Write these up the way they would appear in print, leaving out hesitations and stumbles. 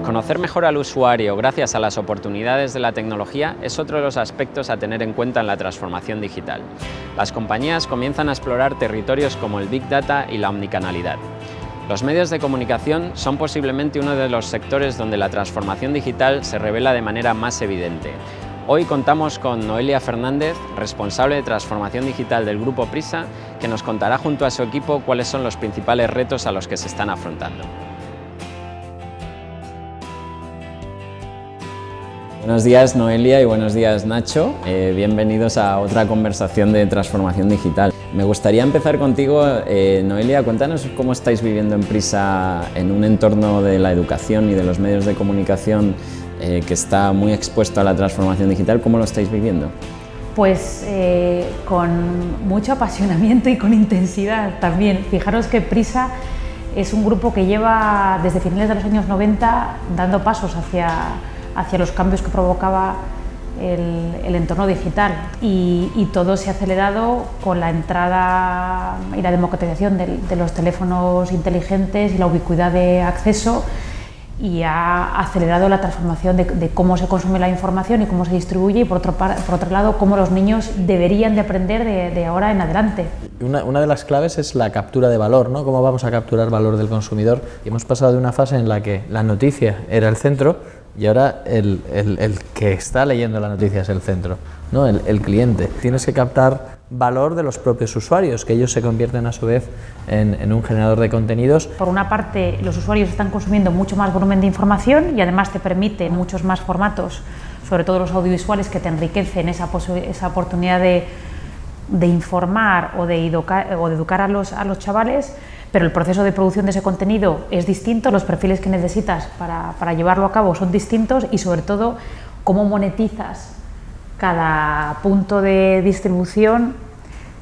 Conocer mejor al usuario gracias a las oportunidades de la tecnología es otro de los aspectos a tener en cuenta en la transformación digital. Las compañías comienzan a explorar territorios como el Big Data y la omnicanalidad. Los medios de comunicación son posiblemente uno de los sectores donde la transformación digital se revela de manera más evidente. Hoy contamos con Noelia Fernández, responsable de transformación digital del Grupo Prisa, que nos contará junto a su equipo cuáles son los principales retos a los que se están afrontando. Buenos días Noelia y buenos días Nacho, bienvenidos a otra conversación de transformación digital. Me gustaría empezar contigo, Noelia, cuéntanos cómo estáis viviendo en Prisa en un entorno de la educación y de los medios de comunicación que está muy expuesto a la transformación digital. ¿Cómo lo estáis viviendo? Pues con mucho apasionamiento y con intensidad también. Fijaros que Prisa es un grupo que lleva desde finales de los años 90 dando pasos hacia los cambios que provocaba el entorno digital y todo se ha acelerado con la entrada y la democratización de los teléfonos inteligentes y la ubicuidad de acceso, y ha acelerado la transformación de cómo se consume la información y cómo se distribuye, y por otro lado cómo los niños deberían de aprender de ahora en adelante. Una de las claves es la captura de valor, ¿no? Cómo vamos a capturar valor del consumidor. Y hemos pasado de una fase en la que la noticia era el centro y ahora el que está leyendo la noticia es el centro, ¿no? El cliente. Tienes que captar valor de los propios usuarios, que ellos se convierten a su vez en un generador de contenidos. Por una parte, los usuarios están consumiendo mucho más volumen de información y además te permite muchos más formatos, sobre todo los audiovisuales, que te enriquecen esa oportunidad de informar o de educar a los chavales, pero el proceso de producción de ese contenido es distinto, los perfiles que necesitas para llevarlo a cabo son distintos, y sobre todo cómo monetizas cada punto de distribución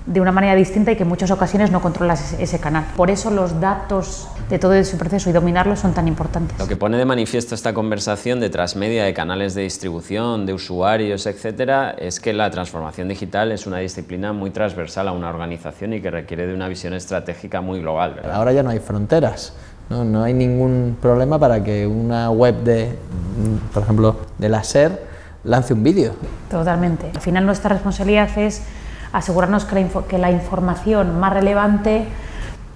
de una manera distinta y que en muchas ocasiones no controlas ese canal. Por eso los datos de todo ese proceso y dominarlos son tan importantes. Lo que pone de manifiesto esta conversación de transmedia, de canales de distribución, de usuarios, etcétera, es que la transformación digital es una disciplina muy transversal a una organización y que requiere de una visión estratégica muy global, ¿verdad? Ahora ya no hay fronteras, no hay ningún problema para que una web por ejemplo, de la SER lance un vídeo. Totalmente. Al final nuestra responsabilidad es asegurarnos que la información más relevante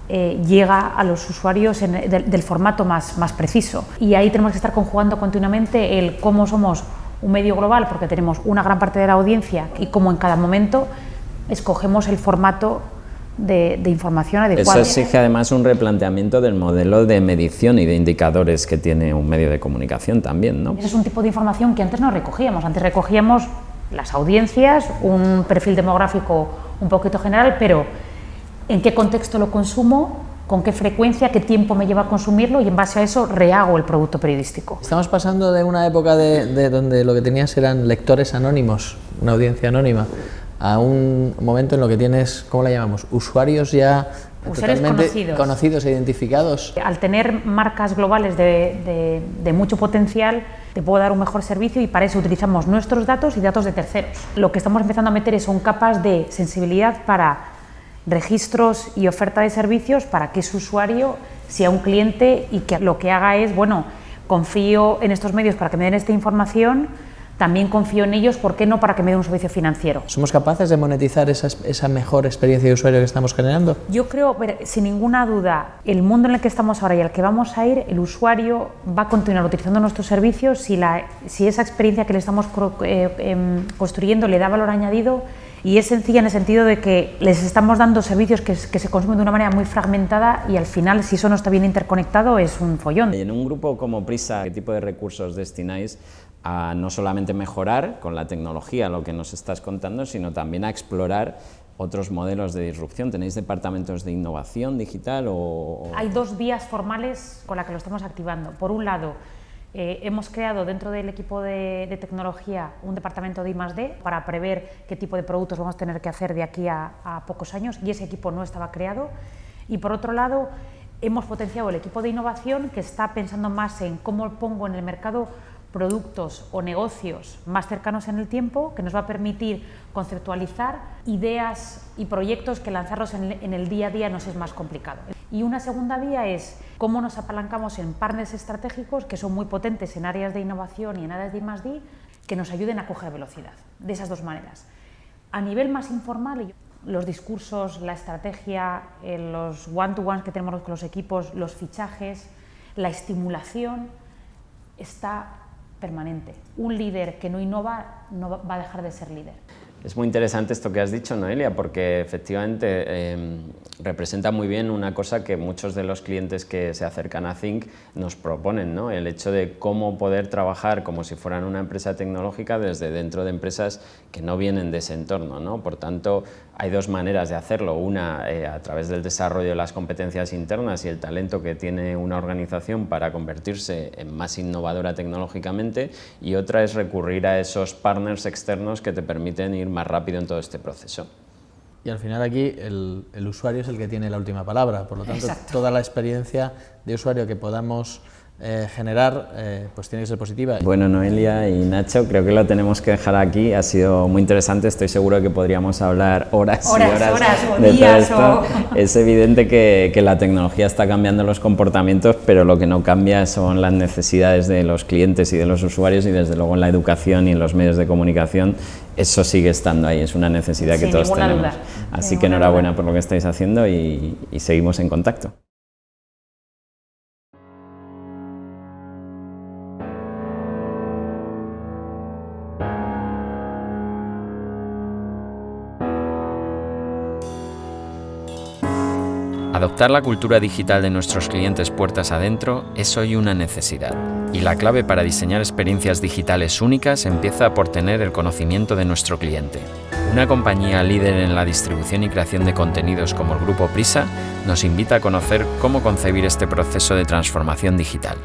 llega a los usuarios del formato más preciso. Y ahí tenemos que estar conjugando continuamente el cómo somos un medio global, porque tenemos una gran parte de la audiencia, y cómo en cada momento escogemos el formato de información adecuado. Eso exige además un replanteamiento del modelo de medición y de indicadores que tiene un medio de comunicación también, ¿no? Ese es un tipo de información que antes no recogíamos. Antes recogíamos las audiencias, un perfil demográfico un poquito general, pero en qué contexto lo consumo, con qué frecuencia, qué tiempo me lleva a consumirlo, y en base a eso rehago el producto periodístico. Estamos pasando de una época de donde lo que tenías eran lectores anónimos, una audiencia anónima, a un momento en lo que tienes, ¿cómo la llamamos? Usuarios ya totalmente conocidos e identificados. Al tener marcas globales de mucho potencial, te puedo dar un mejor servicio, y para eso utilizamos nuestros datos y datos de terceros. Lo que estamos empezando a meter son capas de sensibilidad para registros y oferta de servicios, para que ese usuario sea un cliente y que lo que haga es, bueno, confío en estos medios para que me den esta información, también confío en ellos, ¿por qué no?, para que me den un servicio financiero. ¿Somos capaces de monetizar esa mejor experiencia de usuario que estamos generando? Yo creo, sin ninguna duda, el mundo en el que estamos ahora y al que vamos a ir, el usuario va a continuar utilizando nuestros servicios si esa experiencia que le estamos construyendo le da valor añadido, y es sencilla en el sentido de que les estamos dando servicios que se consumen de una manera muy fragmentada, y al final, si eso no está bien interconectado, es un follón. Y en un grupo como Prisa, ¿qué tipo de recursos destináis a no solamente mejorar con la tecnología lo que nos estás contando, sino también a explorar otros modelos de disrupción? ¿Tenéis departamentos de innovación digital o...? Hay dos vías formales con las que lo estamos activando. Por un lado, hemos creado dentro del equipo de tecnología un departamento de I+D para prever qué tipo de productos vamos a tener que hacer de aquí a pocos años, y ese equipo no estaba creado. Y por otro lado, hemos potenciado el equipo de innovación, que está pensando más en cómo pongo en el mercado productos o negocios más cercanos en el tiempo, que nos va a permitir conceptualizar ideas y proyectos que lanzarlos en el día a día nos es más complicado. Y una segunda vía es cómo nos apalancamos en partners estratégicos que son muy potentes en áreas de innovación y en áreas de I+D que nos ayuden a coger velocidad, de esas dos maneras. A nivel más informal, los discursos, la estrategia, los one-to-ones que tenemos con los equipos, los fichajes, la estimulación está permanente. Un líder que no innova no va a dejar de ser líder. Es muy interesante esto que has dicho, Noelia, porque efectivamente representa muy bien una cosa que muchos de los clientes que se acercan a Think nos proponen, ¿no? El hecho de cómo poder trabajar como si fueran una empresa tecnológica desde dentro de empresas que no vienen de ese entorno, ¿no? Por tanto, hay dos maneras de hacerlo. Una, a través del desarrollo de las competencias internas y el talento que tiene una organización para convertirse en más innovadora tecnológicamente, y otra es recurrir a esos partners externos que te permiten ir más rápido en todo este proceso. Y al final aquí el usuario es el que tiene la última palabra, por lo tanto Exacto. toda la experiencia de usuario que podamos generar pues tiene que ser positiva. Bueno, Noelia y Nacho, creo que lo tenemos que dejar aquí. Ha sido muy interesante, estoy seguro de que podríamos hablar horas y horas o de días, todo esto. Es evidente que la tecnología está cambiando los comportamientos, pero lo que no cambia son las necesidades de los clientes y de los usuarios, y desde luego en la educación y en los medios de comunicación eso sigue estando ahí, es una necesidad que todos tenemos. Duda. Así que enhorabuena por lo que estáis haciendo y seguimos en contacto. Adoptar la cultura digital de nuestros clientes puertas adentro es hoy una necesidad, y la clave para diseñar experiencias digitales únicas empieza por tener el conocimiento de nuestro cliente. Una compañía líder en la distribución y creación de contenidos como el Grupo Prisa nos invita a conocer cómo concebir este proceso de transformación digital.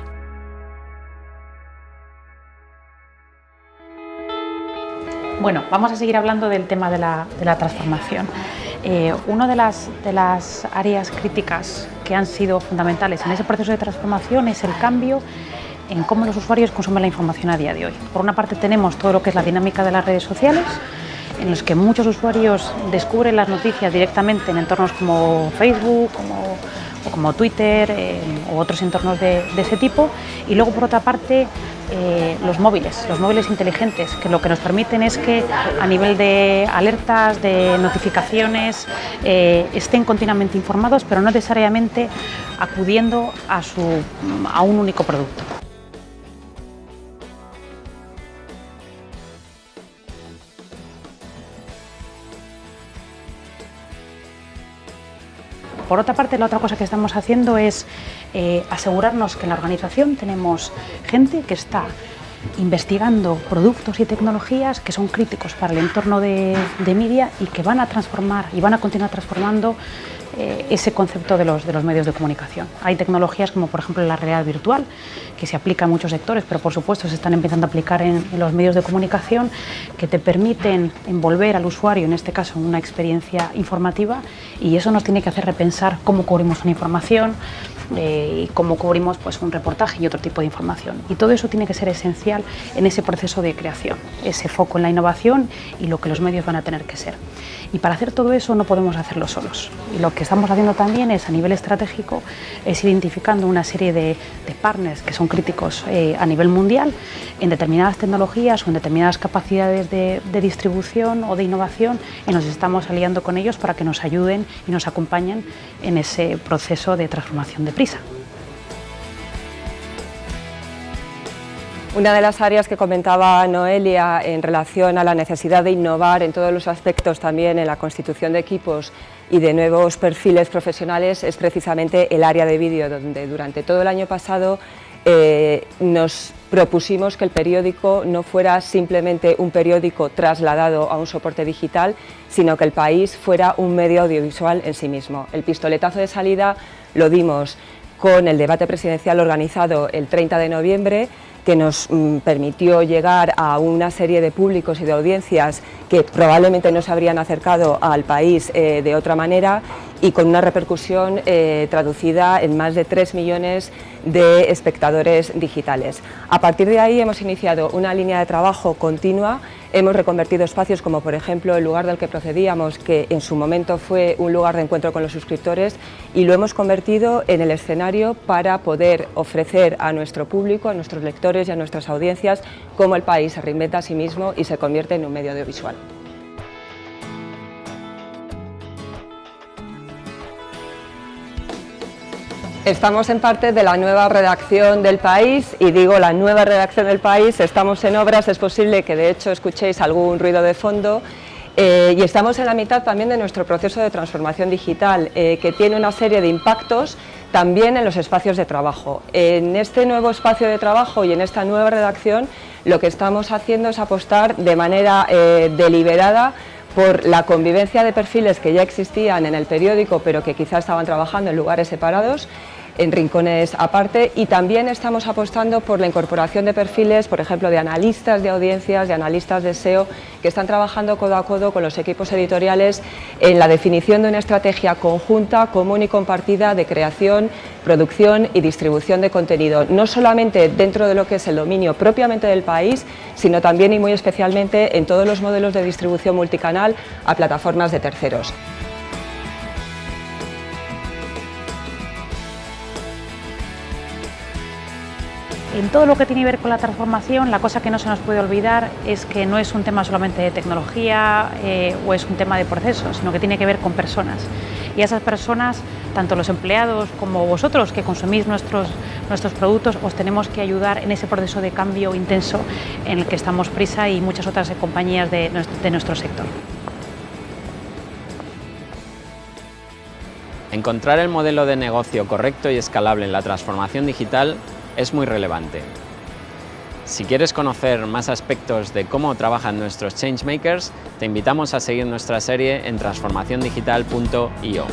Bueno, vamos a seguir hablando del tema de la transformación. Una de las áreas críticas que han sido fundamentales en ese proceso de transformación es el cambio en cómo los usuarios consumen la información a día de hoy. Por una parte tenemos todo lo que es la dinámica de las redes sociales, en los que muchos usuarios descubren las noticias directamente en entornos como Facebook, como Twitter u otros entornos de ese tipo, y luego por otra parte los móviles inteligentes, que lo que nos permiten es que a nivel de alertas, de notificaciones, estén continuamente informados, pero no necesariamente acudiendo a un único producto. Por otra parte, la otra cosa que estamos haciendo es asegurarnos que en la organización tenemos gente que está investigando productos y tecnologías que son críticos para el entorno de media y que van a transformar y van a continuar transformando ese concepto de los medios de comunicación. Hay tecnologías como por ejemplo la realidad virtual, que se aplica en muchos sectores, pero por supuesto se están empezando a aplicar en los medios de comunicación, que te permiten envolver al usuario, en este caso en una experiencia informativa, y eso nos tiene que hacer repensar cómo cubrimos una información y cómo cubrimos pues, un reportaje y otro tipo de información. Y todo eso tiene que ser esencial en ese proceso de creación, ese foco en la innovación y lo que los medios van a tener que ser. Y para hacer todo eso no podemos hacerlo solos. Y lo que estamos haciendo también es, a nivel estratégico, es identificando una serie de partners que son críticos a nivel mundial en determinadas tecnologías o en determinadas capacidades de distribución o de innovación, y nos estamos aliando con ellos para que nos ayuden y nos acompañen en ese proceso de transformación de Prisa. Una de las áreas que comentaba Noelia en relación a la necesidad de innovar en todos los aspectos, también en la constitución de equipos y de nuevos perfiles profesionales, es precisamente el área de vídeo, donde durante todo el año pasado nos propusimos que el periódico no fuera simplemente un periódico trasladado a un soporte digital, sino que el país fuera un medio audiovisual en sí mismo. El pistoletazo de salida lo dimos con el debate presidencial organizado el 30 de noviembre, que nos permitió llegar a una serie de públicos y de audiencias que probablemente no se habrían acercado al país de otra manera, y con una repercusión traducida en más de 3 millones de espectadores digitales. A partir de ahí hemos iniciado una línea de trabajo continua Hemos reconvertido espacios como por ejemplo el lugar del que procedíamos, que en su momento fue un lugar de encuentro con los suscriptores, y lo hemos convertido en el escenario para poder ofrecer a nuestro público, a nuestros lectores y a nuestras audiencias cómo el país se reinventa a sí mismo y se convierte en un medio audiovisual. Estamos en parte de la nueva redacción del País, y digo la nueva redacción del País, estamos en obras, es posible que de hecho escuchéis algún ruido de fondo, y estamos en la mitad también de nuestro proceso de transformación digital, que tiene una serie de impactos también en los espacios de trabajo. En este nuevo espacio de trabajo y en esta nueva redacción, lo que estamos haciendo es apostar de manera deliberada por la convivencia de perfiles que ya existían en el periódico, pero que quizá estaban trabajando en lugares separados, en rincones aparte, y también estamos apostando por la incorporación de perfiles, por ejemplo, de analistas de audiencias, de analistas de SEO, que están trabajando codo a codo con los equipos editoriales en la definición de una estrategia conjunta, común y compartida de creación, producción y distribución de contenido, no solamente dentro de lo que es el dominio propiamente del País, sino también y muy especialmente en todos los modelos de distribución multicanal a plataformas de terceros. En todo lo que tiene que ver con la transformación, la cosa que no se nos puede olvidar es que no es un tema solamente de tecnología o es un tema de procesos, sino que tiene que ver con personas. Y a esas personas, tanto los empleados como vosotros que consumís nuestros productos, os tenemos que ayudar en ese proceso de cambio intenso en el que estamos Prisa y muchas otras compañías de nuestro sector. Encontrar el modelo de negocio correcto y escalable en la transformación digital es muy relevante. Si quieres conocer más aspectos de cómo trabajan nuestros changemakers, te invitamos a seguir nuestra serie en transformaciondigital.io.